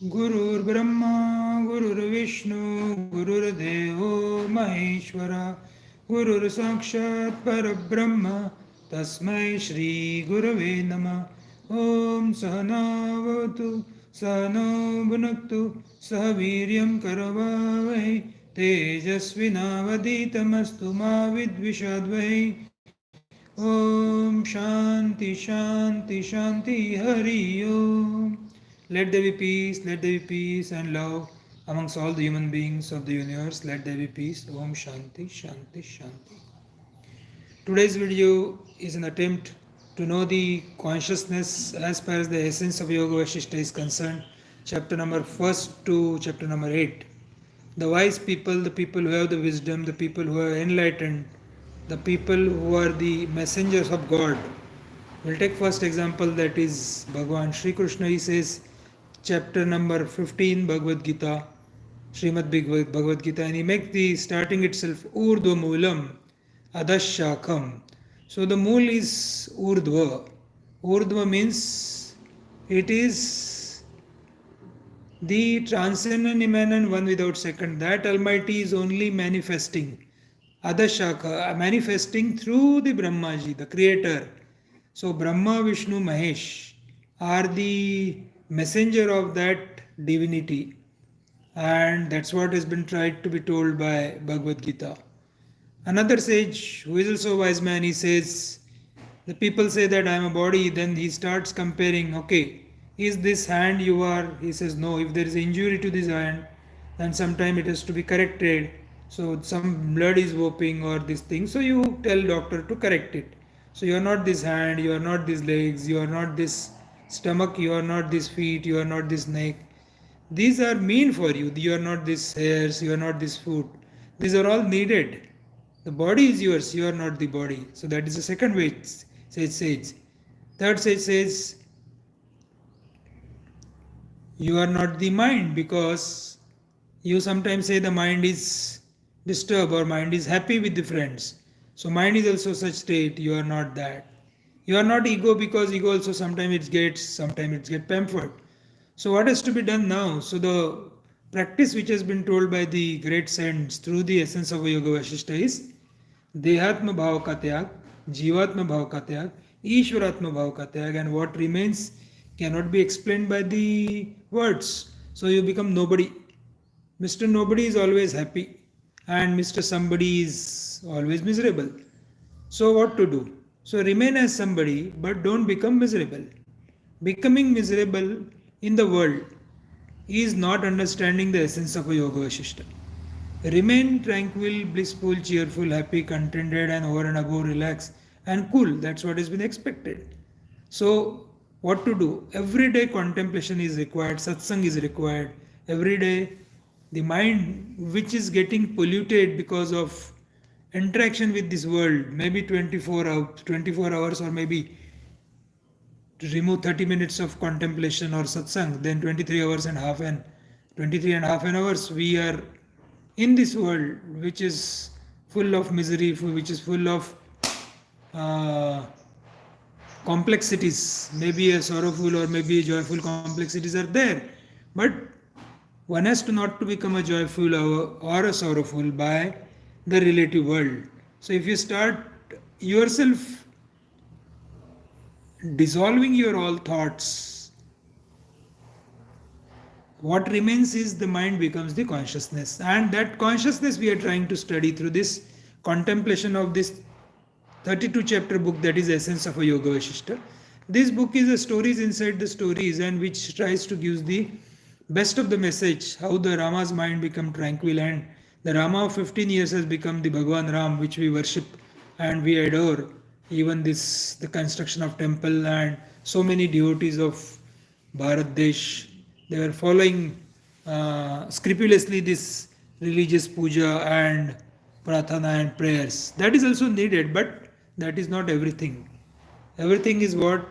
Gurur Brahma, Gurur Vishnu, Gurur Devo Maheshwara, Gurur Sakshat Parabrahma, Tasmai Shri Gurave Nama. Om Sahana Vavatu, Sahano Bhunaktu, Sahaviryam Karavavahi, Tejasvinavaditamastu ma Vidvishadvahi. Om Shanti Shanti Shanti Hari Om. Let there be peace, let there be peace and love amongst all the human beings of the universe. Let there be peace. Om Shanti Shanti Shanti. Today's video is an attempt to know the consciousness as far as the essence of Yogaavasishtha is concerned. Chapter number 1 to chapter number 8. The wise people, the people who have the wisdom, the people who are enlightened, the people who are the messengers of God. We'll take first example, that is Bhagavan Sri Krishna. He says, chapter number 15 Bhagavad Gita, Srimad Bhagavad Gita, and he makes the starting itself Urdhva Moolam Adashakam. So the mool is Urdhva. Urdhva means it is the transcendent, immanent, one without second. That Almighty is only manifesting. Adashaka, manifesting through the Brahmaji, the creator. So Brahma, Vishnu, Mahesh are the messenger of that divinity, and that's what has been tried to be told by Bhagavad Gita. Another sage who is also a wise man, he says, the people say that I am a body, then he starts comparing, okay, is this hand you are? He says no, if there is injury to this hand, then sometime it has to be corrected. So some blood is whooping or this thing, so you tell doctor to correct it. So you are not this hand, you are not these legs, you are not this stomach, you are not this feet, you are not this neck. These are mean for you. You are not this hairs, you are not this foot. These are all needed. The body is yours, you are not the body. So that is the second way sage says. Third sage says, you are not the mind, because you sometimes say the mind is disturbed or mind is happy with the friends. So mind is also such state, you are not that. You are not ego, because ego also sometimes it gets pampered. So what has to be done now? So the practice which has been told by the great saints through the essence of Yogaavasishtha is Dehatma Bhav ka tyag, Jivatma Bhav ka tyag, Ishwaratma Bhav ka tyag, and what remains cannot be explained by the words. So you become nobody. Mr. Nobody is always happy, and Mr. Somebody is always miserable. So what to do? So remain as somebody, but don't become miserable. Becoming miserable in the world is not understanding the essence of a Yogaavasishtha. Remain tranquil, blissful, cheerful, happy, contented, and over and above relaxed and cool. That's what has been expected. So what to do? Everyday contemplation is required, satsang is required. Every day the mind which is getting polluted because of interaction with this world, maybe 24 hours, or maybe to remove 30 minutes of contemplation or satsang, then 23 hours and half and 23 and half an hours we are in this world which is full of misery, which is full of complexities. Maybe a sorrowful or maybe a joyful complexities are there, but one has to not to become a joyful or a sorrowful by the relative world. So if you start yourself dissolving your all thoughts, what remains is the mind becomes the consciousness, and that consciousness we are trying to study through this contemplation of this 32 chapter book, that is Essence of a Yogaavasishtha. This book is a stories inside the stories, and which tries to give the best of the message, how the Rama's mind become tranquil, and the Rama of 15 years has become the Bhagwan Ram which we worship and we adore. Even this, the construction of temple, and so many devotees of Bharat Desh, they were following scrupulously this religious puja and pratana and prayers. That is also needed, but that is not everything. Everything is what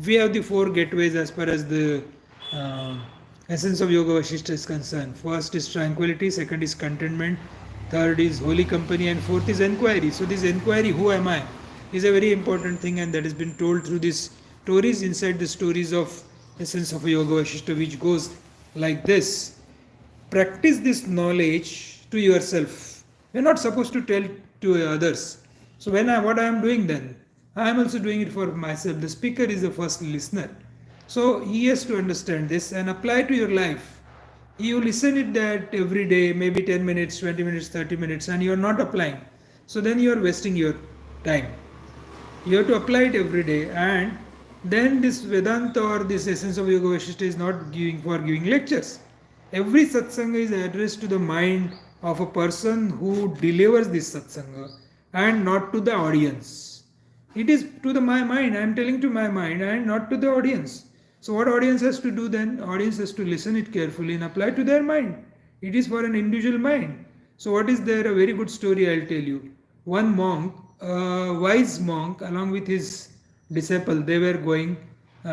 we have the four gateways as far as the essence of Yogaavasishtha is concerned. First is tranquility, second is contentment, third is holy company, and fourth is enquiry. So this enquiry, who am I, is a very important thing, and that has been told through these stories inside the stories of essence of a Yogaavasishtha, which goes like this. Practice this knowledge to yourself. You're not supposed to tell to others. So what I am doing then, I am also doing it for myself. The speaker is the first listener. So he has to understand this and apply to your life. You listen it that every day, maybe 10 minutes, 20 minutes, 30 minutes, and you are not applying. So then you are wasting your time. You have to apply it every day, and then this Vedanta or this essence of Yogaavasishtha is not giving lectures. Every satsanga is addressed to the mind of a person who delivers this satsanga and not to the audience. It is to my mind. I am telling to my mind and not to the audience. So what audience has to do then? Audience has to listen it carefully and apply to their mind. It is for an individual mind. So what is there? A very good story I'll tell you. One monk, a wise monk, along with his disciple, they were going.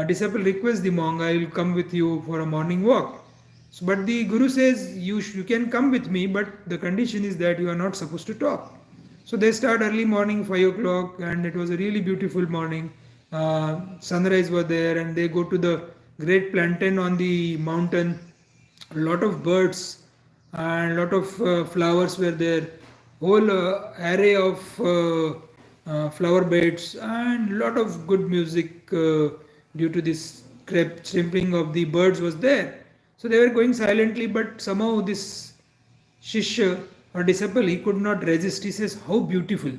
Disciple requests the monk, I will come with you for a morning walk. So, but the Guru says, you can come with me, but the condition is that you are not supposed to talk. So they start early morning, 5 o'clock, and it was a really beautiful morning. Sunrise was there, and they go to the great plantain on the mountain. A lot of birds and a lot of flowers were there. Whole array of flower beds and a lot of good music due to this chirping of the birds was there. So they were going silently, but somehow this Shishya or disciple, he could not resist. He says, how beautiful.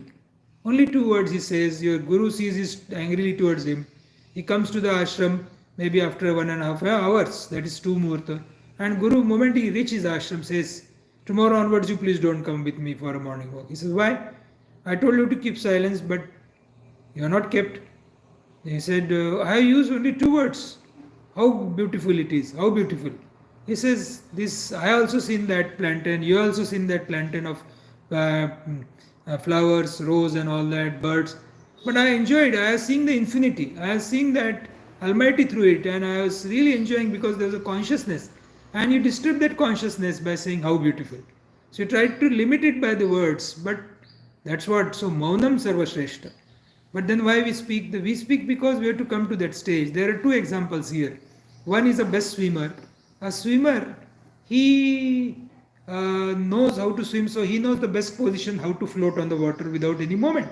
Only 2 words he says. Your Guru sees this angrily towards him. He comes to the ashram maybe after 1.5 hours. That is 2 muhurta. And Guru, moment he reaches ashram, says, tomorrow onwards you please don't come with me for a morning walk. He says, why? I told you to keep silence, but you are not kept. He said, I have used only 2 words. How beautiful it is. How beautiful. He says, this, I also seen that plantain. You also seen that plantain of flowers, rose and all that, birds. But I enjoyed. I have seen the infinity. I have seen that Almighty through it. And I was really enjoying because there was a consciousness. And you disturb that consciousness by saying how beautiful. So you try to limit it by the words. But that's what. So Maunam Sarvashreshta. But then why we speak? We speak because we have to come to that stage. There are 2 examples here. One is a best swimmer. A swimmer, he knows how to swim, so he knows the best position how to float on the water without any moment.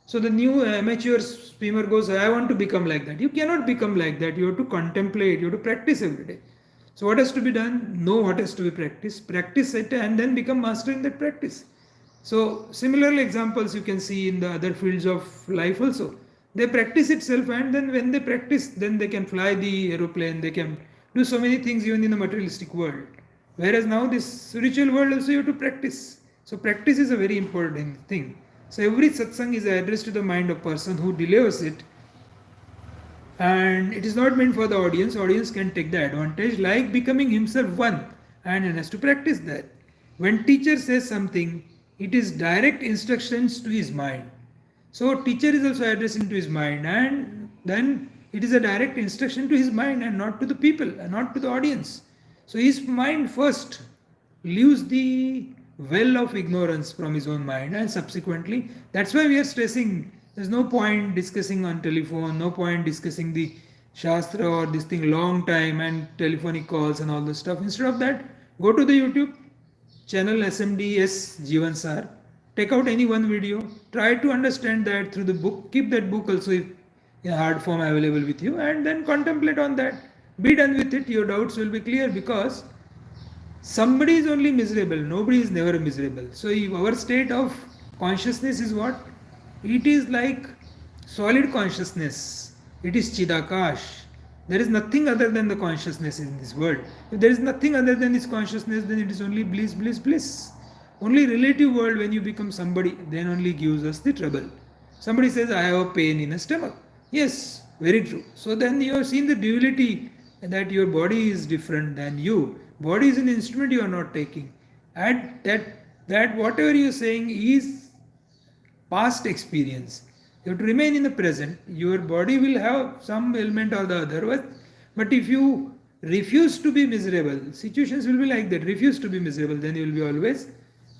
So the new amateur swimmer goes, I want to become like that. You cannot become like that. You have to contemplate, you have to practice every day. So what has to be done? Know what has to be practiced, practice it, and then become master in that practice. So similarly examples you can see in the other fields of life also. They practice itself, and then when they practice, then they can fly the aeroplane, they can do so many things even in the materialistic world. Whereas now this spiritual world also you have to practice. So practice is a very important thing. So every satsang is addressed to the mind of person who delivers it. And it is not meant for the audience. Audience can take the advantage like becoming himself one, and he has to practice that. When teacher says something, it is direct instructions to his mind. So teacher is also addressing to his mind, and then it is a direct instruction to his mind and not to the people and not to the audience. So his mind first leaves the well of ignorance from his own mind, and subsequently, that's why we are stressing. There's no point discussing on telephone, no point discussing the Shastra or this thing long time and telephonic calls and all this stuff. Instead of that, go to the YouTube channel SMDs Jeevansaar. Take out any one video, try to understand that through the book, keep that book also in hard form available with you, and then contemplate on that. Be done with it, your doubts will be clear, because somebody is only miserable, nobody is never miserable. So if our state of consciousness is what? It is like solid consciousness. It is Chidakash. There is nothing other than the consciousness in this world. If there is nothing other than this consciousness, then it is only bliss, bliss, bliss. Only relative world, when you become somebody, then only gives us the trouble. Somebody says, I have a pain in the stomach. Yes, very true. So then you have seen the duality, that your body is different than you. Body is an instrument you are not taking. And that whatever you are saying is past experience. You have to remain in the present. Your body will have some element or the other. But if you refuse to be miserable, situations will be like that. Refuse to be miserable, then you will be always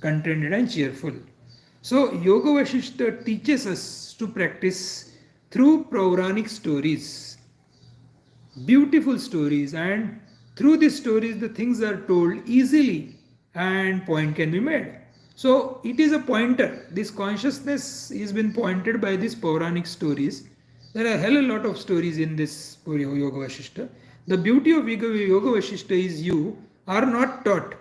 contented and cheerful. So Yogaavasishtha teaches us to practice through Pauranic stories, beautiful stories, and through these stories the things are told easily and point can be made. So it is a pointer. This consciousness has been pointed by these Puranic stories. There are a hell of a lot of stories in this Yogaavasishtha. The beauty of Yogaavasishtha is you are not taught.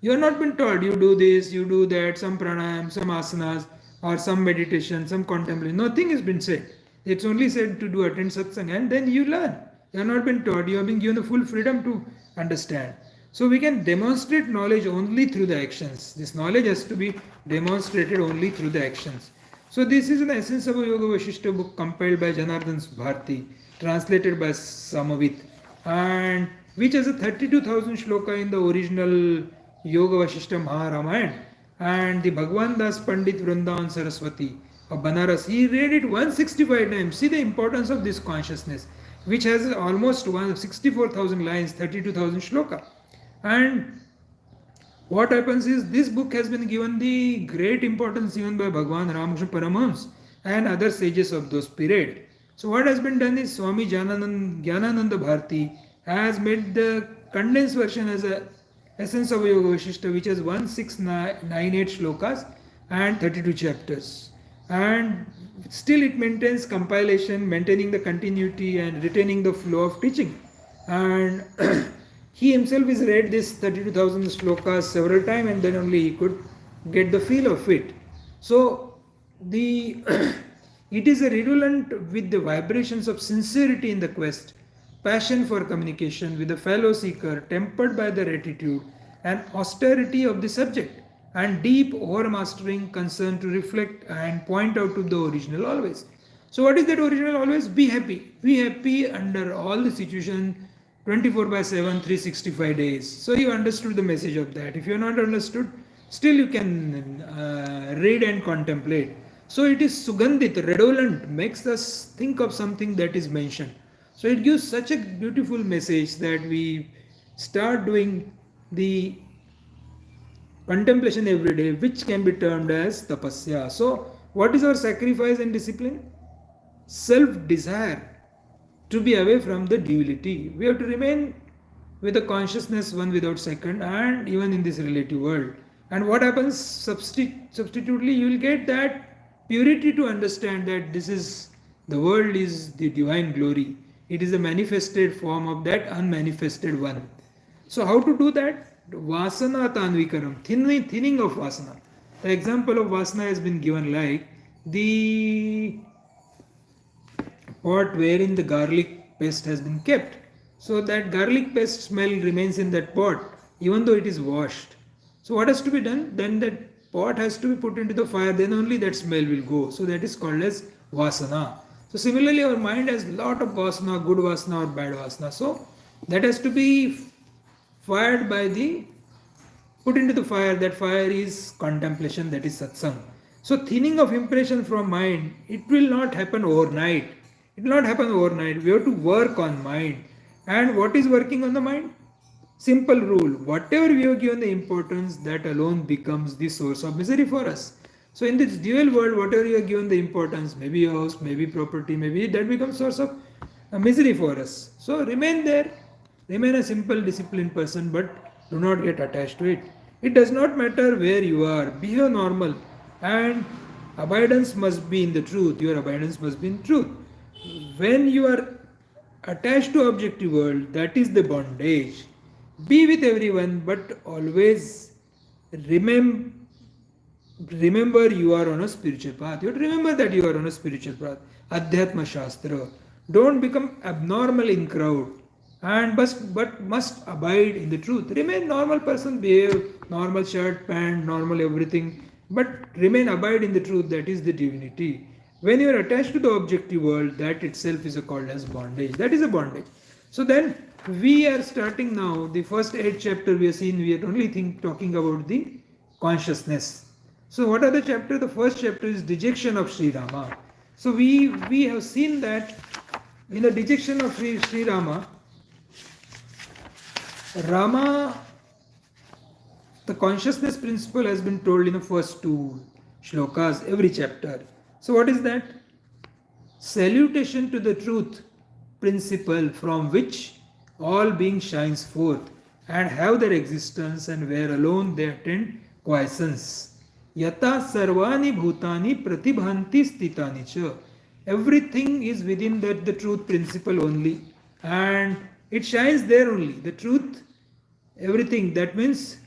You are not been taught you do this, you do that, some pranayam, some asanas, or some meditation, some contemplation. Nothing has been said. It's only said to do attend satsang and then you learn. You have not been taught. You have been given the full freedom to understand. So we can demonstrate knowledge only through the actions. This knowledge has to be demonstrated only through the actions. So this is an essence of a Yogaavasishtha book compiled by Janardhan Bharti, translated by Samavit, and which has a 32,000 shloka in the original Yogaavasishtha Maharamayana. And the Bhagwan Das Pandit Vrindavan Saraswati of Banaras, he read it 165 times. See the importance of this consciousness, which has almost 64,000 lines, 32,000 shloka. And what happens is this book has been given the great importance even by Bhagwan Ramakrishna Paramahams and other sages of those period. So what has been done is Swami Jnanananda Bharti has made the condensed version as a essence of Yogaavasishtha, which has 1698 shlokas and 32 chapters. And still it maintains compilation, maintaining the continuity and retaining the flow of teaching. And he himself has read this 32,000 shlokas several times and then only he could get the feel of it. So it is a redolent with the vibrations of sincerity in the quest, passion for communication with a fellow seeker, tempered by the rectitude and austerity of the subject, and deep overmastering concern to reflect and point out to the original always. So what is that original always? Be happy. Be happy under all the situation, 24/7, 365 days. So you understood the message of that. If you are not understood, still you can read and contemplate. So it is sugandhit, redolent, makes us think of something that is mentioned. So it gives such a beautiful message that we start doing the contemplation every day, which can be termed as tapasya. So what is our sacrifice and discipline? Self-desire to be away from the duality. We have to remain with the consciousness one without second, and even in this relative world. And what happens substitutely, you will get that purity to understand that this is the world is the divine glory. It is a manifested form of that unmanifested one. So how to do that? Vasana tanvikaram, thinning of vasana. The example of vasana has been given like the pot wherein the garlic paste has been kept. So that garlic paste smell remains in that pot even though it is washed. So what has to be done? Then that pot has to be put into the fire, then only that smell will go. So that is called as vasana. So similarly our mind has a lot of vasana, good vasana or bad vasana. So that has to be fired by put into the fire. That fire is contemplation, that is satsang. So thinning of impression from mind, it will not happen overnight. It will not happen overnight. We have to work on mind. And what is working on the mind? Simple rule. Whatever we have given the importance, that alone becomes the source of misery for us. So in this dual world, whatever you have given the importance, maybe house, maybe property, maybe that becomes source of misery for us. So remain there. Remain a simple, disciplined person, but do not get attached to it. It does not matter where you are. Behave normal. And abidance must be in the truth. Your abidance must be in truth. When you are attached to objective world, that is the bondage. Be with everyone, but always remember you are on a spiritual path. You have to remember that you are on a spiritual path. Adhyatma Shastra. Don't become abnormal in crowd. And but must abide in the truth. Remain normal person, behave normal shirt, pant, normal everything, but abide in the truth, that is the divinity. When you are attached to the objective world, that itself is called as bondage. That is a bondage. So then we are starting now the first 8 chapter we have seen. We are only talking about the consciousness. So what are the chapters? The first chapter is dejection of Sri Rama. So we have seen that in the dejection of Sri Rama, the consciousness principle has been told in the first 2 shlokas, every chapter. So what is that? Salutation to the truth principle from which all being shines forth and have their existence, and where alone they attain quiescence. Yata sarvani bhutani pratibhanti stitani cha. Everything is within that the truth principle only, and it shines there only. The truth, everything. That means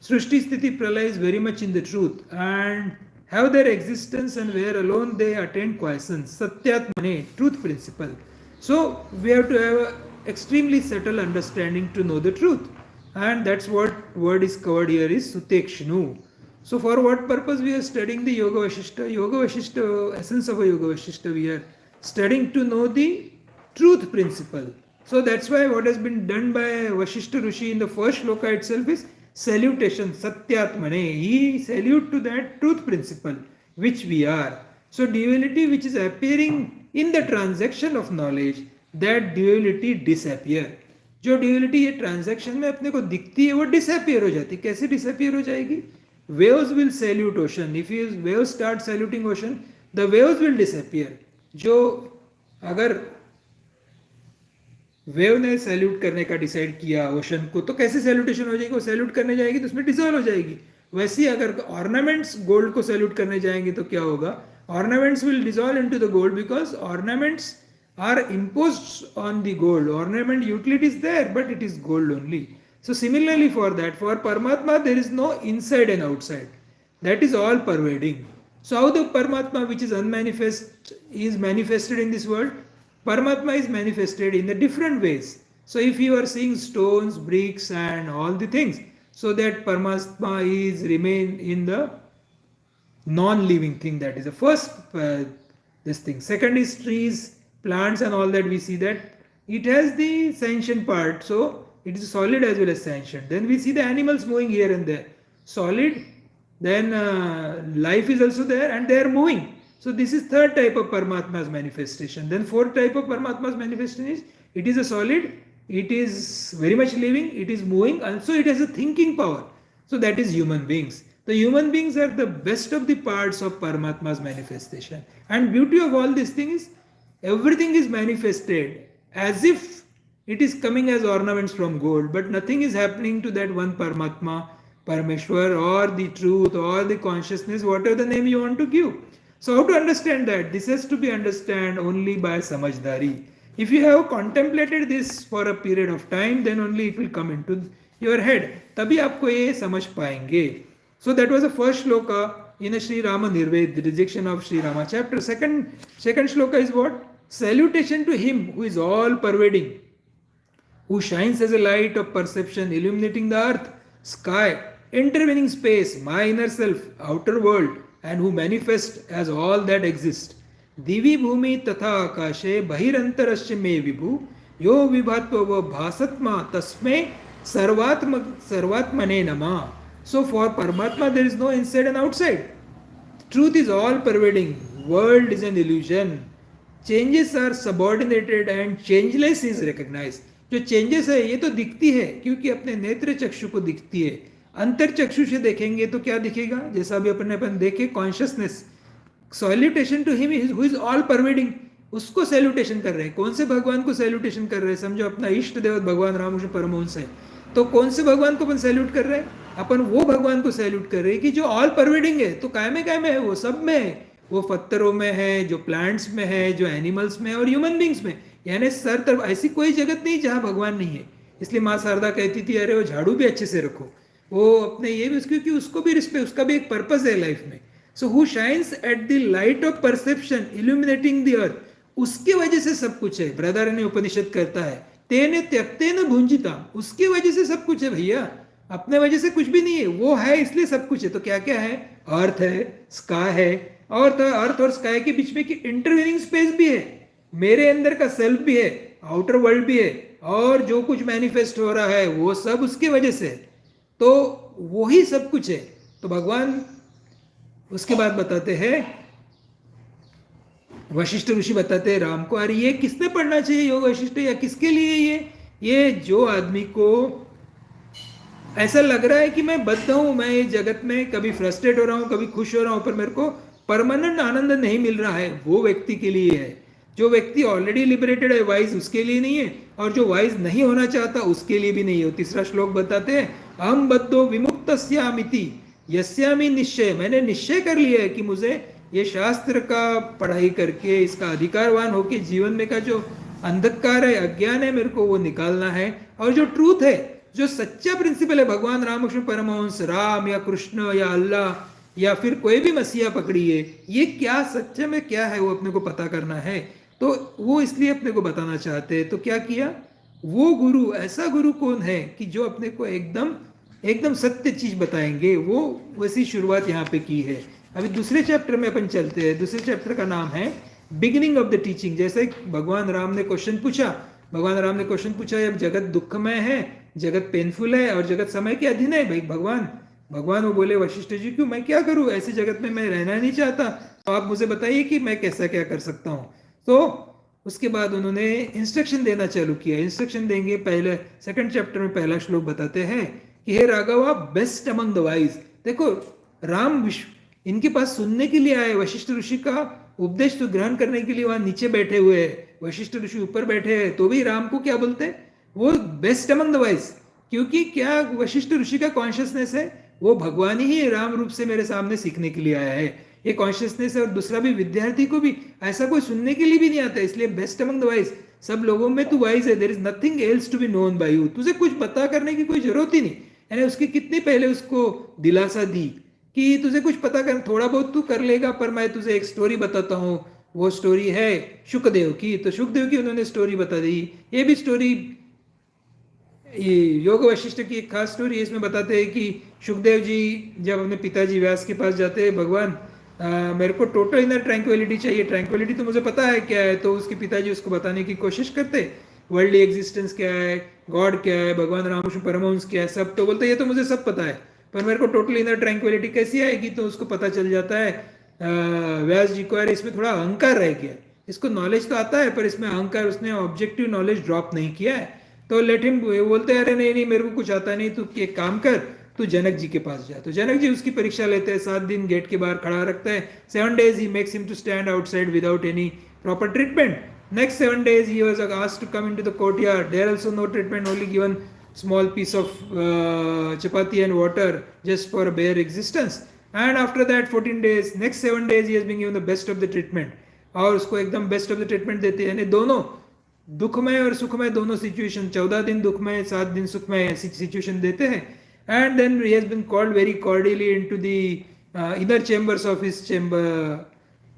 Srishti Sthiti Pralaya is very much in the truth and have their existence, and where alone they attain quiescence. Satyatmane, truth principle. So we have to have an extremely subtle understanding to know the truth. And that's what word is covered here is Sutekshnu. So for what purpose we are studying the Yogaavasishtha? Yogaavasishtha, essence of a Yogaavasishtha, we are studying to know the truth principle. So that's why what has been done by Vasishtha Rishi in the first shloka itself is salutation, Satyatmane. He salute to that truth principle, which we are. So duality which is appearing in the transaction of knowledge, that duality disappear. जो duality ये transaction में अपने को दिखती है वो disappear हो जाती है. कैसे डिसअपियर हो जाएगी? Waves will salute ocean. If you wave start saluting ocean, the waves will disappear. जो अगर वेव ने सैल्यूट करने का डिसाइड किया ओशन को, तो कैसे सैल्यूटेशन हो जाएगी? वो सैल्यूट करने जाएगी तो उसमें डिसॉल्व हो जाएगी. वैसे ही अगर ऑर्नामेंट्स गोल्ड को सैल्यूट करने जाएंगे तो क्या होगा? Ornaments will dissolve into the gold because ornaments are imposed on the gold. Ornament utility is there, but it is gold only. So similarly for that, for Paramatma there is no inside and outside. That is all pervading. So how the Paramatma which is unmanifest is manifested in this world? Paramatma is manifested in the different ways. So if you are seeing stones, bricks and all the things, so that Paramatma is remain in the non-living thing. That is the first this thing. Second is trees, plants and all that. We see that it has the sentient part, so it is solid as well as sentient. Then we see the animals moving here and there, solid. Then life is also there and they are moving. So this is third type of Paramatma's manifestation. Then fourth type of Paramatma's manifestation is it is a solid, it is very much living, it is moving, also it has a thinking power. So that is human beings. The human beings are the best of the parts of Paramatma's manifestation. And beauty of all these things is everything is manifested as if it is coming as ornaments from gold, but nothing is happening to that one Paramatma, Parameshwar, or the truth, or the consciousness, whatever the name you want to give. So how to understand that? This has to be understood only by Samajdari. If you have contemplated this for a period of time, then only it will come into your head. तभी आपको ये समझ पाएंगे. So that was the first shloka in a Sri Rama Nirved, the rejection of Sri Rama chapter. Second shloka is what? Salutation to him who is all pervading, who shines as a light of perception, illuminating the earth, sky, intervening space, my inner self, outer world, and who manifests as all that exists. Divi bhumi tatha akashe bahirantarasya me vibhu yo vibhatva bhasatma tasme sarvatmane nama. So for Paramatma there is no inside and outside. Truth is all pervading. World is an illusion. Changes are subordinated and changeless is recognized. जो changes है ये तो दिखती है क्योंकि अपने नेत्र चक्षु को दिखती है. अंतर चक्षु से देखेंगे तो क्या दिखेगा? जैसा भी अपन देखे consciousness. Salutation to him who is all pervading, उसको सैल्यूटेशन कर रहे हैं. कौन से भगवान को सैल्यूटेशन कर रहे हैं? समझो अपना इष्ट देव भगवान रामकृष्ण परमहंस है, तो कौन से भगवान को अपन सैल्यूट कर रहे हैं? अपन वो भगवान को सैल्यूट कर रहे हैं कि जो ऑल परवेडिंग है. तो काय में है? वो सब में है. वो पत्थरों में है, जो प्लांट्स में है, जो एनिमल्स में है और ह्यूमन बींग्स में. यानी सर तरफ ऐसी कोई जगत नहीं जहाँ भगवान नहीं है. इसलिए माँ शारदा कहती थी अरे वो झाड़ू भी अच्छे से रखो, वो अपने ये भी, क्योंकि उसको भी रिस्पेक्ट, उसका भी एक पर्पस है लाइफ में. So who shines at the light of perception illuminating the earth, उसके वजह से सब कुछ है. बृहदारण्यक उपनिषद कहता है तेने त्यक्तेन भुंजिता, उसके वजह से सब कुछ है भैया, अपने वजह से कुछ भी नहीं है. वो है इसलिए सब कुछ है. तो क्या क्या है? अर्थ है, स्काई है, और अर्थ और स्काई के बीच में की इंटरवेनिंग स्पेस भी है, मेरे अंदर का सेल्फ भी है, आउटर वर्ल्ड भी है, और जो कुछ मैनिफेस्ट हो रहा है वो सब उसके वजह से. तो वही सब कुछ है. तो भगवान उसके बाद बताते हैं, वशिष्ठ ऋषि बताते हैं राम को, अरे ये किसने पढ़ना चाहिए योग वशिष्ठ, या किसके लिए ये जो आदमी को ऐसा लग रहा है कि मैं बद्ध हूं, मैं इस जगत में कभी फ्रस्ट्रेट हो रहा हूं, कभी खुश हो रहा हूं, पर मेरे को परमानेंट आनंद नहीं मिल रहा है, वो व्यक्ति के लिए है. जो व्यक्ति ऑलरेडी लिबरेटेड है वाइज उसके लिए नहीं है, और जो वाइज नहीं होना चाहता उसके लिए भी नहीं है। तीसरा श्लोक बताते हैं, अहम बद्धो विमुक्तस्यामिति यस्यामि निश्चय, मैंने निश्चय कर लिया है कि मुझे ये शास्त्र का पढ़ाई करके इसका अधिकारवान होके जीवन में का जो अंधकार है, अज्ञान है, मेरे को वो निकालना है। और जो ट्रूथ है, जो सच्चा प्रिंसिपल है, भगवान रामकृष्ण परमहंस, राम या कृष्ण या अल्लाह या फिर कोई भी मसीहा पकड़िए, ये क्या सच्चे में क्या है वो अपने को पता करना है। तो वो इसलिए अपने को बताना चाहते हैं। तो क्या किया, वो गुरु, ऐसा गुरु कौन है कि जो अपने को एकदम एकदम सत्य चीज बताएंगे, वो वैसी शुरुआत यहाँ पे की है। अभी दूसरे चैप्टर में अपन चलते हैं। दूसरे चैप्टर का नाम है बिगिनिंग ऑफ द टीचिंग। जैसे भगवान राम ने क्वेश्चन पूछा, अब जगत दुखमय है, जगत पेनफुल है और जगत समय के अधीन है। भाई भगवान वो बोले, वशिष्ठ जी क्यों, मैं क्या करूं, ऐसी जगत में मैं रहना नहीं चाहता, तो आप मुझे बताइए कि मैं कैसा क्या कर सकता हूं। तो उसके बाद उन्होंने इंस्ट्रक्शन देना चालू किया। इंस्ट्रक्शन देंगे, पहले सेकंड चैप्टर में पहला श्लोक बताते हैं कि हे राघवा, बेस्ट अमंग द वाइज। देखो, राम इनके पास सुनने के लिए आए, वशिष्ठ ऋषि का उपदेश तो ग्रहण करने के लिए वहां नीचे बैठे हुए हैं, वशिष्ठ ऋषि ऊपर बैठे हैं, तो भी राम को क्या बोलते हैं, वो बेस्ट अमंग द वाइज। क्योंकि क्या वशिष्ठ ऋषि का कॉन्शियसनेस है, वो भगवान ही राम रूप से मेरे सामने सीखने के लिए आया है, ये कॉन्शियसनेस है। और दूसरा भी, विद्यार्थी को भी ऐसा कोई सुनने के लिए भी नहीं आता, इसलिए बेस्ट अमंग द वाइज। सब लोगों में तू वाइज है, there is nothing else to be known by you, तुझे कुछ पता करने की कोई जरूरत ही नहीं। यानी उसकी कितनी पहले उसको दिलासा दी कि तुझे कुछ पता कर, थोड़ा बहुत तू कर लेगा, पर मैं तुझे एक स्टोरी बताता हूँ। वो स्टोरी है शुकदेव की, तो शुकदेव की उन्होंने स्टोरी बता दी। ये भी स्टोरी, ये योग वशिष्ठ की एक खास स्टोरी है। इसमें बताते हैं कि शुकदेव जी जब अपने पिताजी व्यास के पास जाते हैं, भगवान मेरे को टोटल इनर ट्रैंक्विलिटी चाहिए, ट्रैंक्विलिटी तो मुझे पता है क्या है। तो उसके पिताजी उसको बताने की कोशिश करते, वर्ल्डली एग्जिस्टेंस क्या है, गॉड क्या है, भगवान रामकृष्ण परमहंस क्या है, सब। तो बोलते ये तो मुझे सब पता है, पर मेरे को टोटल इनर ट्रैंक्विलिटी कैसी आएगी। तो उसको पता चल जाता है व्यास जी को, अरे इसमें थोड़ा अहंकार रह गया, इसको नॉलेज तो आता है पर इसमें अहंकार, उसने ऑब्जेक्टिव नॉलेज ड्रॉप नहीं किया है। तो लेट हिम, बोलते हैं अरे नहीं मेरे को कुछ आता नहीं, तू एक काम कर, तू जनक जी के पास जा। तो जनक जी उसकी परीक्षा लेते हैं, 7 दिन गेट के बाहर खड़ा रखता है। 7 days ही makes him to stand outside without any proper treatment. Next 7 days he was asked to come into the courtyard, there also no treatment, only given small piece of chapati and water just for a bare existence. And after that 14 days, next 7 days he has been given the best of the treatment, और उसको एकदम best of the treatment देते हैं। यानी दोनों दुखमय और सुखमय दोनों सिचुएशन, 14 दिन दुखमय 7 दिन सुखमय सिचुएशन देते हैं। And then he has been called very cordially into the inner chambers of his chamber,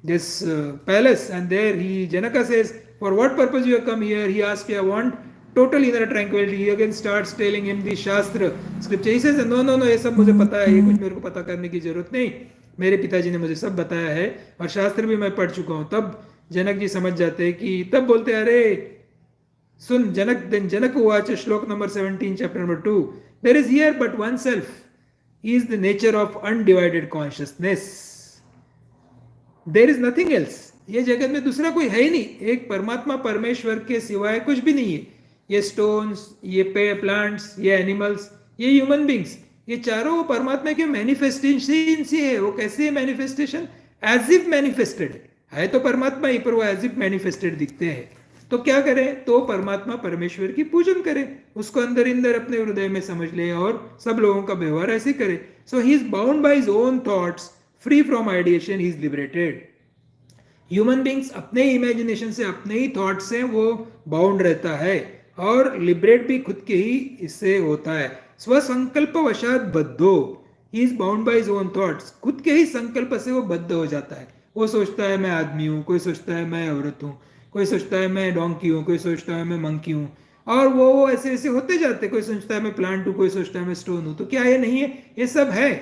this palace, and there he, Janaka says, for what purpose you have come here, he asked, I want total inner tranquility. He again starts telling him the shastra scripture. He says no no no, ये सब मुझे पता है, ये कुछ मेरे को पता करने की जरूरत नहीं, मेरे पिताजी ने मुझे सब बताया है और शास्त्र भी मैं पढ़ चुका हूँ। तब जनक जी समझ जाते हैं कि, तब बोलते हैं अरे सुन जनक, देन जनक उवाच, श्लोक number 17 chapter number 2, there is here but one self, he is the nature of undivided consciousness, there is nothing else. ये जगत में दूसरा कोई है ही नहीं, एक परमात्मा परमेश्वर के सिवाय कुछ भी नहीं है। ये स्टोन्स, ये प्लांट्स, ये एनिमल्स, ये ह्यूमन बींग्स, ये चारों परमात्मा के मैनिफेस्टेशन से है। वो कैसे मैनिफेस्टेशन, एज इफ मैनिफेस्टेड है तो परमात्मा ही, पर वो एज इफ मैनिफेस्टेड दिखते हैं। तो क्या करें, तो परमात्मा परमेश्वर की पूजन करें, उसको अंदर अपने हृदय में समझ ले और सब लोगों का व्यवहार ऐसे करे। So he is bound by his own thoughts, free from ideation, he is liberated. Human beings अपने इमेजिनेशन से, अपने ही थॉट से वो बाउंड रहता है और लिबरेट भी खुद के ही इससे होता है। स्वसंकल्प वशात बद्धो, he is bound by his own thoughts, खुद के ही संकल्प से वो बद्ध हो जाता है। वो सोचता है मैं आदमी हूँ, कोई सोचता है मैं औरत हूँ, कोई सोचता है मैं डोंकी हूँ, कोई सोचता है मैं मंकी हूँ, और वो ऐसे ऐसे होते जाते। कोई सोचता है मैं प्लांट हूँ, कोई सोचता है मैं स्टोन हूँ। तो क्या ये नहीं है, ये सब है,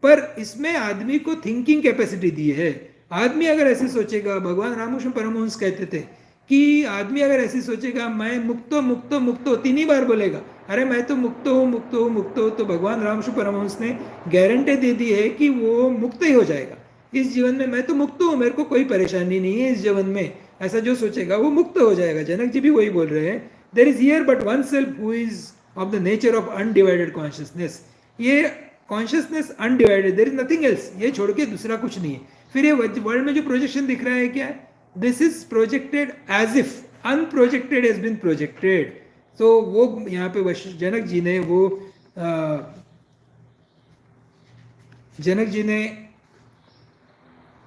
पर इसमें आदमी को थिंकिंग कैपेसिटी दी है। आदमी अगर ऐसे सोचेगा, भगवान रामकृष्ण परमहंस कहते थे कि आदमी अगर ऐसे सोचेगा मैं मुक्तो मुक्तो मुक्तो 3 ही बार बोलेगा, अरे मैं तो मुक्त हूँ मुक्त हूँ मुक्त हूँ, तो भगवान रामकृष्ण परमहंस ने गारंटी दे दी है कि वो मुक्त ही हो जाएगा इस जीवन में। मैं तो मुक्त हूँ, मेरे को कोई परेशानी नहीं है इस जीवन में, ऐसा जो सोचेगा वो मुक्त हो जाएगा। जनक जी भी वही बोल रहे हैं, there is here but one self who is of the nature of undivided consciousness. ये consciousness undivided, there is nothing else, ये छोड़ के दूसरा कुछ नहीं है। फिर ये वर्ल्ड में जो प्रोजेक्शन दिख रहा है क्या है, this is projected as if unprojected has been projected. तो वो यहाँ पे जनक जी ने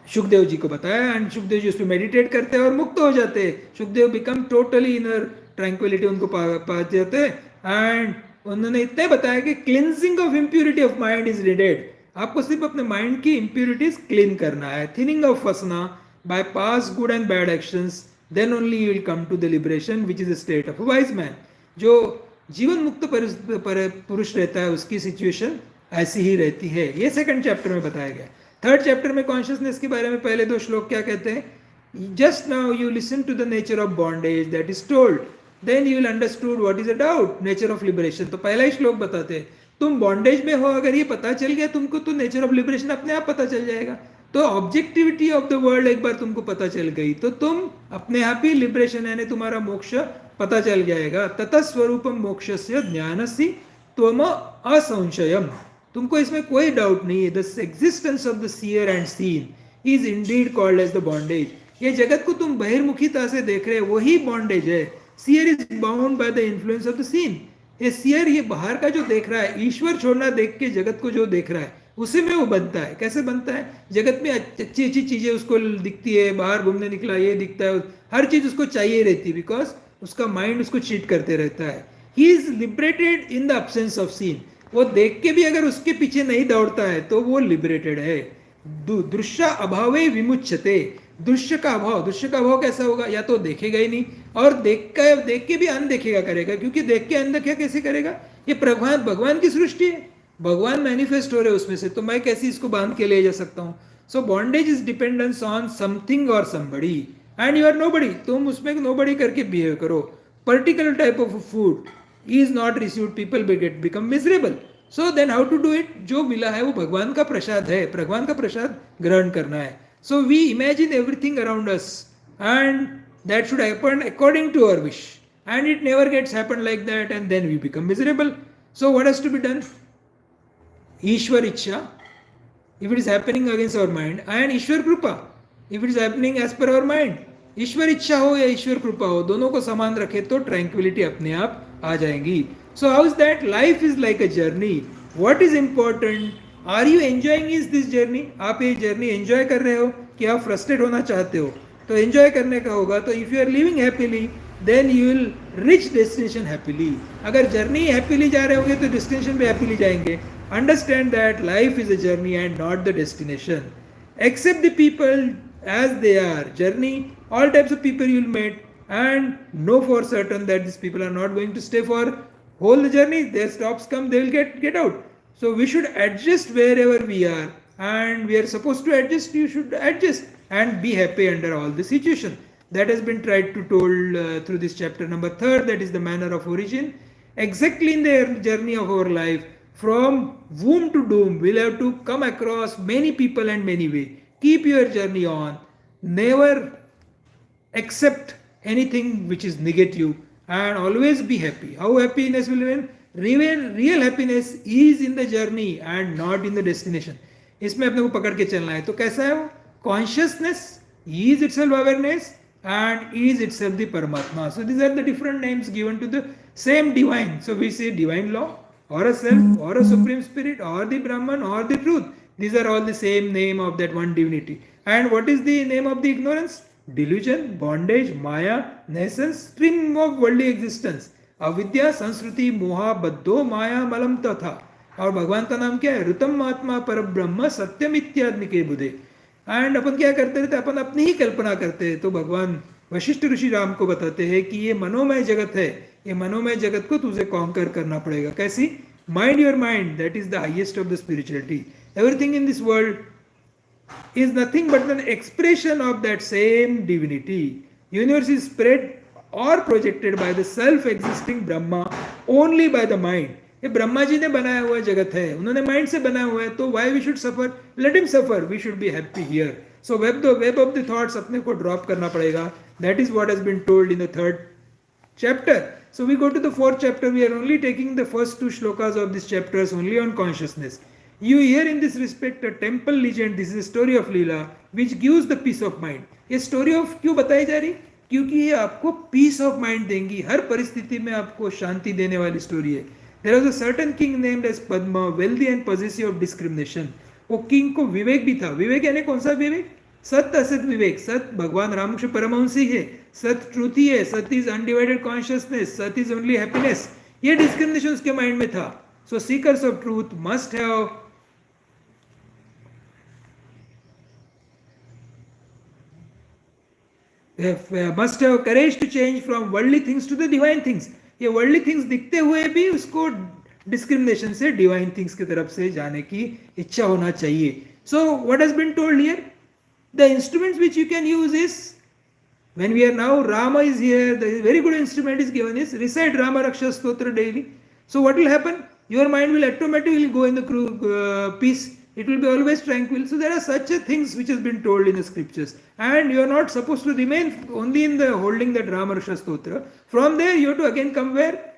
सुखदेव जी को बताया एंड सुखदेव जी उस पर मेडिटेट करते हैं और मुक्त हो जाते हैं. Sukhdev become totally inner tranquillity उनको पा जाते हैं. एंड उन्होंने इतना ही बताया कि cleansing of impurity of mind is needed. आपको सिर्फ अपने माइंड की इम्प्यूरिटीज क्लीन करना है. Thinning of vasana by pass good and bad actions, then only you will come to the liberation which is the state of a wise man. जो जीवन मुक्त पुरुष रहता है उसकी सिचुएशन ऐसी ही रहती है. ये सेकंड चैप्टर में बताया गया. थर्ड चैप्टर में कॉन्शियसनेस के बारे में पहले दो श्लोक क्या कहते हैं. Just now you listen to the nature of bondage that is told, then you will understood what is about nature of liberation. तो पहला ही श्लोक बताते हैं तुम बॉन्डेज में हो, अगर ये पता चल गया तुमको तो नेचर ऑफ लिबरेशन अपने आप पता चल जाएगा. तो ऑब्जेक्टिविटी ऑफ द वर्ल्ड एक बार तुमको पता चल गई तो तुम अपने आप ही लिबरेशन यानी तुम्हारा मोक्ष पता चल जाएगा. ततः स्वरूपम मोक्षस्य ज्ञानस्य त्वम असंशयम. तुमको इसमें कोई डाउट नहीं है. The existence of the seer and seen is indeed called as the bondage. ये जगत को तुम बहिर्मुखीता से देख रहे हो वही बॉन्डेज है. Seer is bound by the influence of the seen. ये सीयर ये बाहर का जो देख रहा है, ईश्वर छोड़ना देख के जगत को जो देख रहा है उसी में वो बनता है. कैसे बनता है? जगत में अच्छी अच्छी चीजें उसको दिखती है, बाहर घूमने निकला ये दिखता है, हर चीज उसको चाहिए रहती है बिकॉज उसका माइंड उसको चीट करते रहता है. He is liberated in the absence of seen. वो देख के भी अगर उसके पीछे नहीं दौड़ता है तो वो लिबरेटेड है. दृश्य अभावे विमुच्यते. दृश्य का अभाव कैसा होगा? या तो देखेगा ही नहीं और देख के भी अनदेखेगा करेगा. क्योंकि देख के अनदेखा कैसे करेगा? ये भगवान की सृष्टि है, भगवान मैनिफेस्ट हो रहे उसमें से, तो मैं कैसे इसको बांध के ले जा सकता हूँ? So bondage is dependence on something और somebody and you are nobody. तुम उसमें नोबडी करके बिहेव करो. Particular type of food is not received, people become miserable. So then how to do it? जो मिला है वो भगवान का प्रसाद है, भगवान का प्रसाद ग्रहण करना है. So we imagine everything around us and that should happen according to our wish, and it never gets happen like that and then we become miserable. So what has to be done? Ishwar Ichha, if it is happening against our mind, and Ishwar Krupa, if it is happening as per our mind. ईश्वर इच्छा हो या ईश्वर कृपा हो, दोनों को समान रखे तो ट्रैंक्विलिटी अपने आप आ जाएंगी. So how is that? Life is like a journey. What is important? Are you enjoying is this journey? आप ये जर्नी एंजॉय कर रहे हो कि आप फ्रस्ट्रेट होना चाहते हो? तो एंजॉय करने का होगा. तो if you are living happily then you will reach destination happily. अगर जर्नी हैप्पीली जा रहे होंगे तो डेस्टिनेशन भी हैप्पीली जाएंगे. Understand that life is a journey and not the destination. Accept the people as they are. Journey, all types of people you will meet and know for certain that these people are not going to stay for whole the journey. Their stops come, they will get out. So we should adjust wherever we are and we are supposed to adjust. You should adjust and be happy under all the situation. That has been tried to told through this chapter number 3, that is the manner of origin. Exactly in the journey of our life from womb to doom we'll have to come across many people and many ways. Keep your journey on. Never accept anything which is negative and always be happy. How happiness will remain? Real happiness is in the journey and not in the destination. इसमें अपने को पकड़ के चलना है. तो कैसा है वो? Consciousness is itself awareness and is itself the Paramatma. So these are the different names given to the same divine. So we say divine law or a self or a supreme spirit or the Brahman or the truth. These are all the same name of that one divinity. And what is the name of the ignorance? Delusion, bondage, maya, nascence, stream of worldly existence. अविद्या, संस्कृति, मोहा, बद्धो, माया, मलम तथा. और भगवान का नाम क्या है? ऋतम आत्मा पर ब्रह्म सत्यम इत्यादि बुधे. एंड अपन क्या करते रहते? अपन अपनी ही कल्पना करते हैं. तो भगवान वशिष्ठ ऋषि राम को बताते हैं कि ये मनोमय जगत है. ये मनोमय जगत को तुझे कॉन्कर करना पड़ेगा. कैसी? Mind your mind, that is the highest of the spirituality. Everything in this world is nothing but an expression of that same divinity. Universe is spread or projected by the self-existing Brahma only by the mind. ये ब्रह्मा जी ने बनाया हुआ जगत है, उन्होंने mind से बनाया हुआ है. तो why we should suffer? Let him suffer. We should be happy here. So web of the thoughts अपने को drop करना पड़ेगा. That is what has been told in the 3rd chapter. So we go to the 4th chapter. We are only taking the first 2 shlokas of these chapters only on consciousness. You hear in this respect a temple legend, this is a story of Leela, which gives the peace of mind. ये story of क्यों बताई जा रही? क्योंकि ये आपको peace of mind देंगी, हर परिस्थिति में आपको शांति देने वाली story है. There was a certain king named as Padma, wealthy and possessive of discrimination. वो king को विवेक भी था. विवेक यानी कौन सा विवेक? सत्य असत विवेक. सत भगवान रामकृष्ण परमहंस ही है, सत ट्रूथ ही है, sat is undivided consciousness, sat is only happiness. ये डिस्क्रिमिनेशन उसके माइंड में था. So seekers of truth must have courage to change from worldly things to the divine things. ये वर्ल्डली थिंग्स दिखते हुए भी उसको डिस्क्रिमिनेशन से डिवाइन थिंग्स की तरफ से जाने की इच्छा होना चाहिए. So what has been told here, the instruments which you can use is, when we are now, Rama is here, the very good instrument is given is recite Rama Raksha Stotra daily. So what will happen? Your mind will automatically go in the peace. It will be always tranquil. So there are such things which has been told in the scriptures, and you are not supposed to remain only in the holding that Rama Raksha Stotra. From there you have to again come where?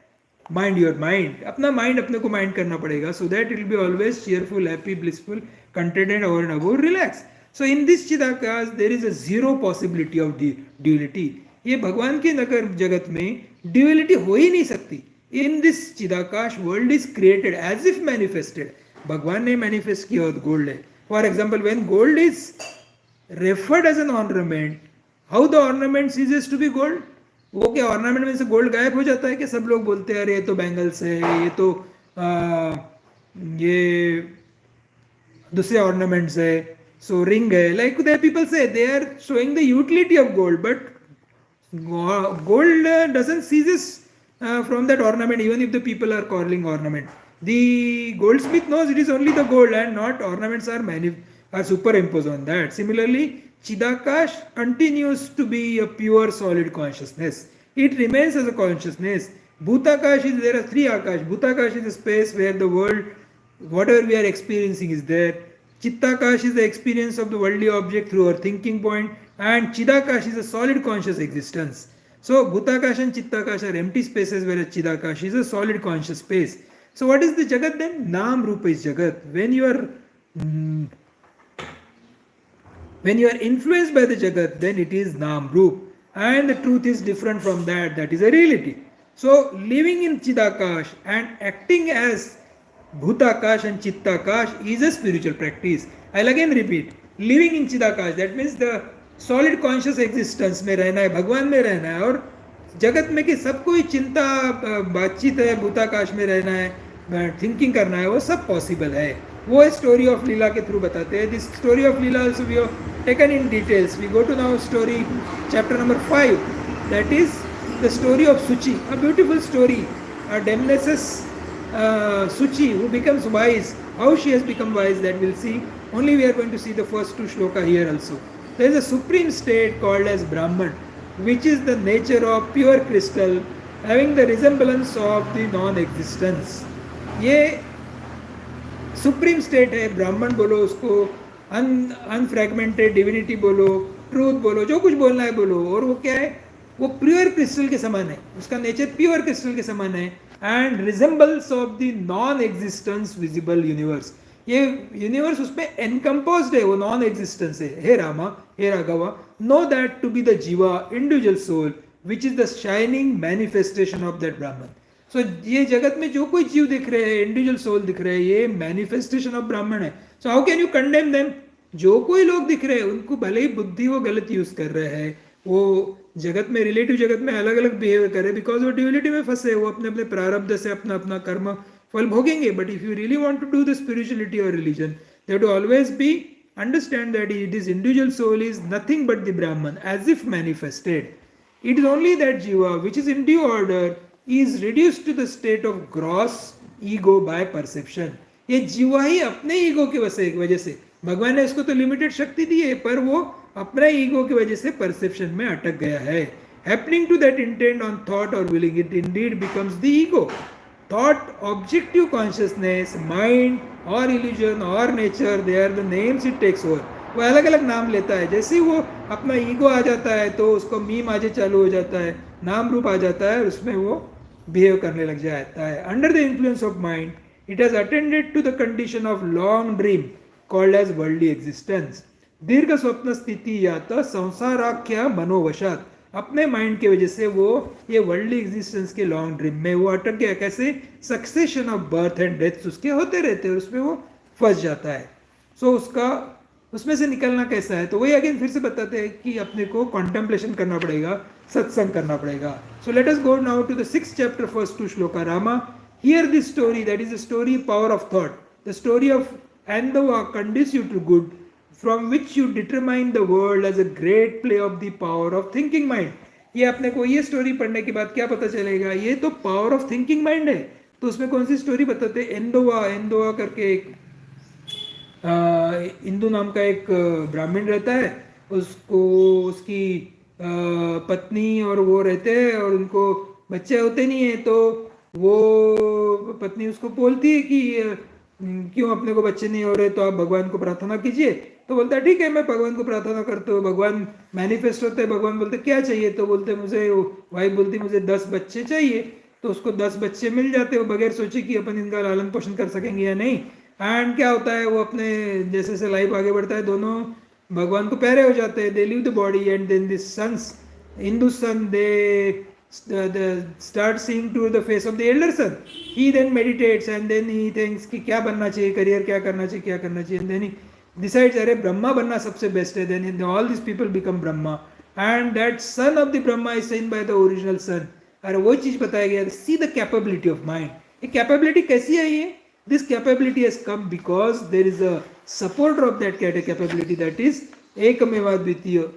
Mind your mind. अपना mind अपने को mind करना पड़ेगा, so that it will be always cheerful, happy, blissful, contented, over and above, relaxed. So in this चिदाकाश there is a zero possibility of duality. ये भगवान के नगर जगत में duality हो ही नहीं सकती. In this चिदाकाश world is created as if manifested. भगवान ने manifest किया और gold है. For example, when gold is referred as an ornament, how the ornament ceases to be gold? वो क्या ornament में से gold गायब हो जाता है कि सब लोग बोलते हैं अरे ये तो bangles है, ये तो ये दूसरे ornaments है, so ring है, like the people say they are showing the utility of gold, but gold doesn't ceases from that ornament even if the people are calling ornament. The goldsmith knows it is only the gold and not ornaments are superimposed on that. Similarly, Chidakash continues to be a pure solid consciousness. It remains as a consciousness. Bhutakash is, there are three Akash. Bhutakash is a space where the world, whatever we are experiencing is there. Chittakash is the experience of the worldly object through our thinking point, and Chidakash is a solid conscious existence. So Bhutakash and Chittakash are empty spaces, whereas Chidakash is a solid conscious space. So what is the Jagat then? Nam Rupa is Jagat. When you are influenced by the Jagat, then it is Nam Rup, and the truth is different from that. That is a reality. So living in Chidakash and acting as Bhutakash and Chittakash is a spiritual practice. I'll again repeat. Living in Chidakash, that means the solid conscious existence में रहना है, भगवान में रहना है, और जगत में कि सब कोई चिंता बातचीत है, भूताकाश में रहना है, थिंकिंग करना है, वो सब पॉसिबल है. वो स्टोरी ऑफ लीला के थ्रू बताते हैं. This story of Leela also we have taken in details. We go to now story chapter number 5. That is the story of Suchi, a beautiful story, a Demnesis Suchi who becomes wise. How she has become wise, that we'll see. Only we are going to see the first two shloka here also. There is a supreme state called as Brahman, which is the nature of pure crystal, having the resemblance of the non-existence. ये supreme state है. ब्राह्मण बोलो उसको, अनफ्रैगमेंटेड divinity बोलो, truth बोलो, जो कुछ बोलना है बोलो. और वो क्या है? वो प्योर क्रिस्टल के समान है. उसका नेचर प्योर क्रिस्टल के समान है. And resembles of the non existence visible universe. ये यूनिवर्स उसमें एनकम्पोज्ड है, वो नॉन एग्जिस्टेंस है. हे रामा, हे Raghava, know that to be the jiva, individual soul, which is the shining manifestation of that Brahman. So ये जगत में जो कोई जीव दिख रहे हैं, इंडिविजुअल सोल दिख रहे हैं, ये मैनिफेस्टेशन ऑफ ब्राह्मण है. So how can you condemn them? जो कोई लोग दिख रहे हैं उनको भले ही बुद्धि वो गलत यूज कर रहे हैं, वो जगत में, रिलेटिव जगत में अलग अलग बिहेव करे, बिकॉज वो ड्यूलिटी में फंसे, वो अपने अपने प्रारब्ध से अपना अपना कर्म फल भोगेंगे. But if you really want to do the spirituality और religion, they have to always be understand that this individual soul is nothing but the Brahman as if manifested. It is only that jiva which is in due order is reduced to the state of gross ego by perception. ये जीवा ही अपने ego की वजह से, भगवान ने इसको तो लिमिटेड शक्ति दी है, पर वो अपने ईगो की वजह से परसेप्शन में अटक गया है. Happening to that intent on thought or willing, it indeed becomes the ego. Thought, objective consciousness, mind or illusion or nature, they are the names it takes over. वो अलग अलग नाम लेता है. जैसे ही वो अपना ईगो आ जाता है तो उसको मीम आजे चालू हो जाता है, नाम रूप आ जाता है, और उसमें वो बिहेव करने लग जाता है. Under the influence of mind It has attended to the condition of long dream called as worldly existence. दीर्घ स्वप्न स्थिति या तो संसाराख्या मनोवशात, अपने माइंड की वजह से वो ये वर्ल्डली एग्जिस्टेंस के लॉन्ग ड्रीम में वो अटक गया. कैसे? Succession of birth and death उसके होते रहते हैं, उसमें वो फंस जाता है. सो उसका उसमें से निकलना कैसा है? तो वही अगेन फिर से बताते हैं कि अपने को कॉन्टेम्पलेशन करना पड़ेगा, सत्संग करना पड़ेगा. So let us go now to the 6th chapter, first 2 shloka. Rama, hear this story, that is the story power of thought, the story of Andava conducive to good, from which you determine the world as a great play of the power of thinking mind. ये अपने को ये story पढ़ने के बाद क्या पता चलेगा? ये तो पावर ऑफ थिंकिंग माइंड है. तो उसमें कौन सी स्टोरी बताते हैं? एंदोवा. एंदोवा करके एक इंदु नाम का एक ब्राह्मण रहता है. उसको उसकी पत्नी और वो रहते हैं और उनको बच्चे होते नहीं है. तो वो पत्नी उसको बोलती है कि क्यों अपने को बच्चे नहीं हो रहे, तो आप भगवान को प्रार्थना कीजिए. तो बोलता है ठीक है, मैं भगवान को प्रार्थना करता हूँ. भगवान मैनिफेस्ट होते हैं. भगवान बोलते क्या चाहिए? तो बोलते मुझे, वाइफ बोलती मुझे 10 बच्चे चाहिए. तो उसको 10 बच्चे मिल जाते हैं बगैर सोचे कि अपन इनका लालन पोषण कर सकेंगे या नहीं. एंड क्या होता है, वो अपने जैसे जैसे लाइफ आगे बढ़ता है दोनों भगवान को प्यारे हो जाते हैं. They leave the body and then this sons, Hindu son, they start seeing to the face of the elder son. He then meditates and then he thinks कि क्या बनना चाहिए, करियर क्या करना चाहिए, क्या करना चाहिए. And then he decides अरे ब्रह्मा बनना सबसे बेस्ट है. Then all these people become Brahma and that son of the Brahma is seen by the original son. अरे वो चीज बताया गया. See the capability of mind. ये capability कैसी है? ये this capability has come because there is a supporter of that capability, that is एकमेवा द्वितीय.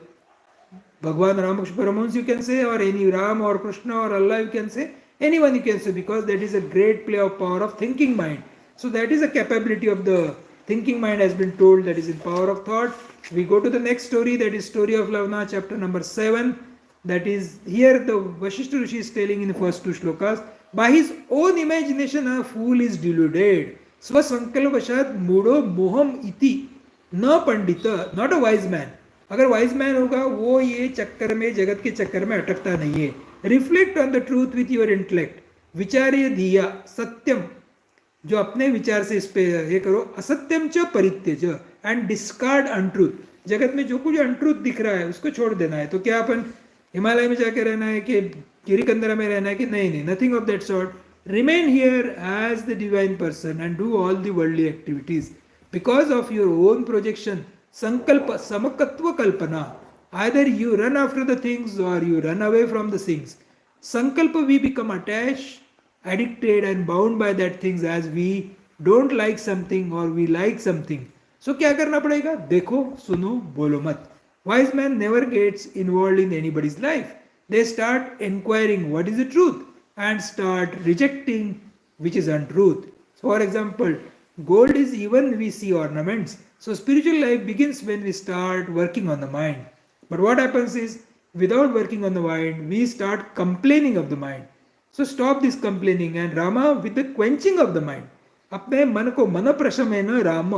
Bhagwan Ramakrishna Paramahamsa you can say, or any Ram or Krishna or Allah you can say, anyone you can say, because that is a great play of power of thinking mind. So that is a capability of the thinking mind has been told, that is in power of thought. We go to the next story, that is story of Lavana, chapter number 7. That is here the Vasishtha Rishi is telling in the first 2 shlokas, by his own imagination a fool is deluded. Swasankalvashat mudo moham iti na pandita, not a wise man. अगर wise man होगा वो ये चक्कर में, जगत के चक्कर में अटकता नहीं है. Reflect on the truth with your intellect, विचार्य धिया सत्यम, जो अपने विचार से इस पे ये करो. असत्यम च परित्यज एंड डिस्कार्ड अनट्रूथ. जगत में जो कुछ अनट्रूथ दिख रहा है उसको छोड़ देना है. तो क्या अपन हिमालय में जाकर रहना है कि गिरिकंदरा में रहना है कि नहीं, nothing of that sort. Remain here as the divine person and do all the worldly activities because of your own projection. Sankalpa, samakatva kalpana. Either you run after the things or you run away from the things. Sankalpa, we become attached, addicted and bound by that things as we don't like something or we like something. So क्या करना पड़ेगा? देखो, सुनो, बोलो मत. Wise man never gets involved in anybody's life. They start inquiring what is the truth and start rejecting which is untruth. So for example, gold is even we see ornaments. So spiritual life begins when we start working on the mind. But what happens is, without working on the mind, we start complaining of the mind. So stop this complaining and Rama with the quenching of the mind. अपने मन को मन प्रशमेन राम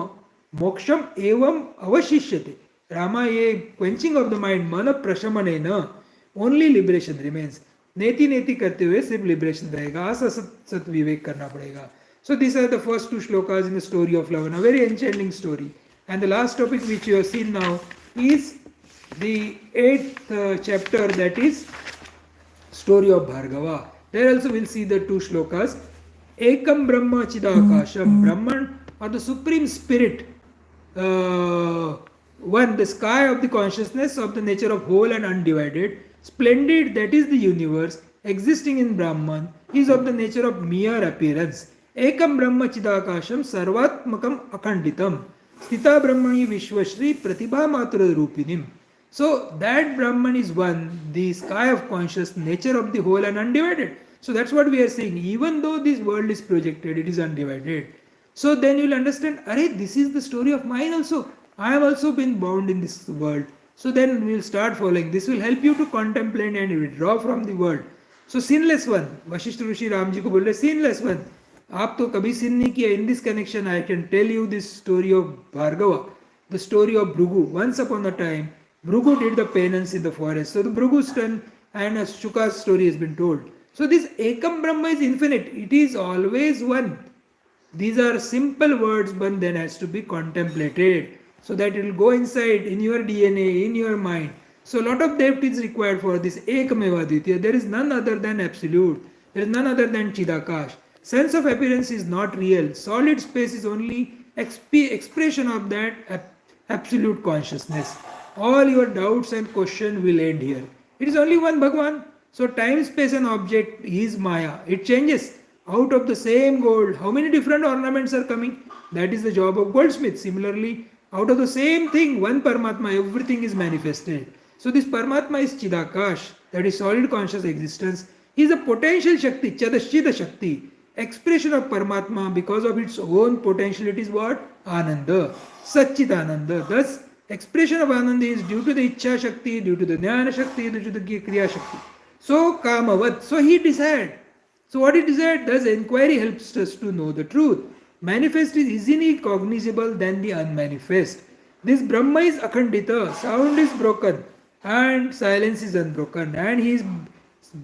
मोक्षम एवं अवशिष्यते. Rama ये quenching of the mind, मन प्रशमनेन, only liberation remains. नेति नेति करते हुए सिर्फ liberation रहेगा, असत सत विवेक करना पड़ेगा. So these are the first 2 shlokas in the story of Lavana, a very enchanting story. And the last topic which you have seen now is the 8th chapter, that is story of Bhargava. There also we'll see the 2 shlokas. Ekam Brahma Chidakasham, Brahman or the Supreme Spirit, one, the sky of the consciousness of the nature of whole and undivided, splendid, that is the universe, existing in Brahman, is of the nature of mere appearance. Ekam Brahma Chidakasham Sarvatmakam Akhanditam. Sthita Brahmani Vishwashri Pratibha Matra Rupinim. So that Brahman is one, the sky of conscious nature of the whole and undivided. So that's what we are saying. Even though this world is projected, it is undivided. So then you will understand, Arey, this is the story of mine also. I have also been bound in this world. So then we will start following. This will help you to contemplate and withdraw from the world. So sinless one, Vasishtha Rishi Ram ji ko बोल रहे sinless one. आप तो कभी sin नहीं किया. In this connection, I can tell you this story of Bhargava, the story of Bhrigu. Once upon a time, Bhrigu did the penance in the forest. So the Bhrigu son and Shuka's story has been told. So this Ekam Brahma is infinite. It is always one. These are simple words, but then has to be contemplated so that it will go inside in your DNA, in your mind. So a lot of depth is required for this Ekameva Dvitiya. There is none other than absolute. There is none other than Chidakash. Sense of appearance is not real. Solid space is only expression of that absolute consciousness. All your doubts and questions will end here. It is only one Bhagwan. So time, space and object is Maya. It changes. Out of the same gold, how many different ornaments are coming? That is the job of goldsmith. Similarly, out of the same thing, one Paramatma, everything is manifested. So this Paramatma is Chidakash, that is solid conscious existence. He is a potential Shakti, Chadashchita Shakti. Expression of Paramatma because of its own potential, it is what? Ananda, Satchit Ananda. Thus, expression of Ananda is due to the Ichcha Shakti, due to the Jnana Shakti, due to the Kriya Shakti. So, Kamavat. So he desired. So what he desired? Thus inquiry helps us to know the truth. Manifest is easily cognizable than the unmanifest. This Brahma is Akhandita, sound is broken and silence is unbroken, and he is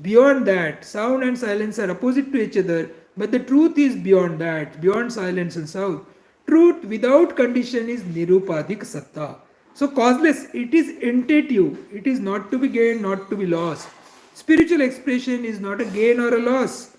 beyond that. Sound and silence are opposite to each other, but the truth is beyond that, beyond silence and sound. Truth without condition is Nirupadik Satta. So causeless, it is intuitive, it is not to be gained, not to be lost. Spiritual expression is not a gain or a loss.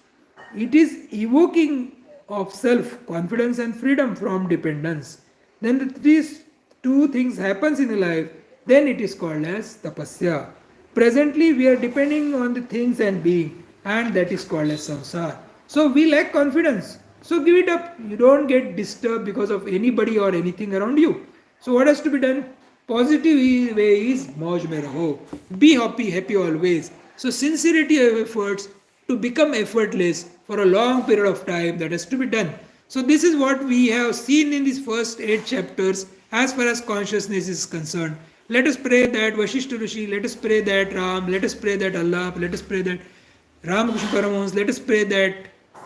It is evoking of self, confidence and freedom from dependence. Then these two things happens in a life, then it is called as tapasya. Presently we are depending on the things and being, and that is called as samsara. So we lack confidence. So give it up. You don't get disturbed because of anybody or anything around you. So what has to be done? Positive way is mauj mein raho. Be happy, happy always. So sincerity of efforts to become effortless for a long period of time, that has to be done. So this is what we have seen in these first 8 chapters as far as consciousness is concerned. Let us pray that Vasishtha Rishi, let us pray that Ram, let us pray that Allah, let us pray that Ramakrishna Paramahamsa, let us pray that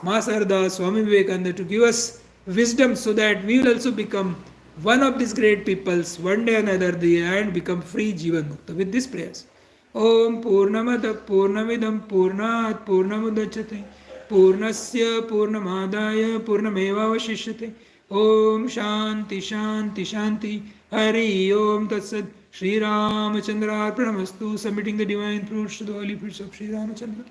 Ma Sarda, Swami Vivekananda to give us wisdom so that we will also become one of these great peoples one day or another day and become free Jivan Mukta. With these prayers. Om Purnamada Purnamidam Purnat Purnamudachyate Purnasya Purnamadaya Purnamevavashishyate. Om Shanti Shanti Shanti. Hari Om Tatsad. Sri Ramachandra Arpanamastu. Submitting the divine fruits to the holy fruits of Sri Ramachandra.